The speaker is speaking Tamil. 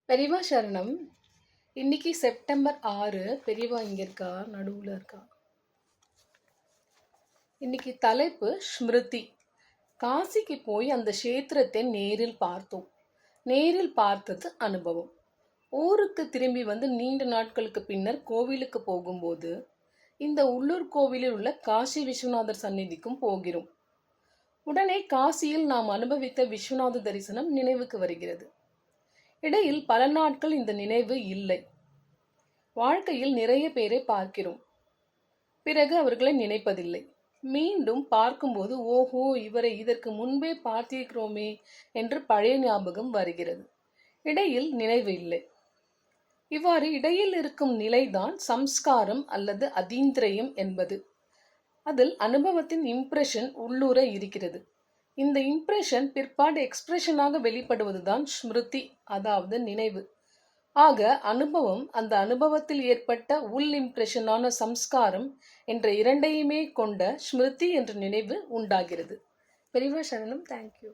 பெரியவா சரணம். இன்னைக்கு செப்டம்பர் 6. பெரியவா இங்க இருக்கா? நடுவுல இருக்கா? இன்னைக்கு தலைப்பு ஸ்மிருதி. காசிக்கு போய் அந்த கஷேத்திரத்தை நேரில் பார்த்தோம். நேரில் பார்த்தது அனுபவம். ஊருக்கு திரும்பி வந்து நீண்ட நாட்களுக்கு பின்னர் கோவிலுக்கு போகும்போது இந்த உள்ளூர் கோவிலில் உள்ள காசி விஸ்வநாதர் சந்நிதிக்கும் போகிறோம். உடனே காசியில் நாம் அனுபவித்த விஸ்வநாத தரிசனம் நினைவுக்கு வருகிறது. இடையில் பல நாட்கள் இந்த நினைவு இல்லை. வாழ்க்கையில் நிறைய பேரை பார்க்கிறோம், பிறகு அவர்களை நினைப்பதில்லை. மீண்டும் பார்க்கும்போது ஓஹோ, இவரை இதற்கு முன்பே பார்த்திருக்கிறோமே என்று பழைய ஞாபகம் வருகிறது. இடையில் நினைவு இல்லை. இவ்வாறு இடையில் இருக்கும் நிலைதான் சம்ஸ்காரம் அல்லது அதீந்திரியம் என்பது. அதில் அனுபவத்தின் இம்ப்ரெஷன் உள்ளூர இருக்கிறது. இந்த இம்ப்ரெஷன் பிற்பாடு எக்ஸ்பிரஷனாக வெளிப்படுவதுதான் ஸ்மிருதி, அதாவது நினைவு. ஆக அனுபவம், அந்த அனுபவத்தில் ஏற்பட்ட உள் இம்ப்ரெஷனான சம்ஸ்காரம் என்ற இரண்டையுமே கொண்ட ஸ்மிருதி என்ற நினைவு உண்டாகிறது. பெரியவா சரணம். தேங்க்யூ.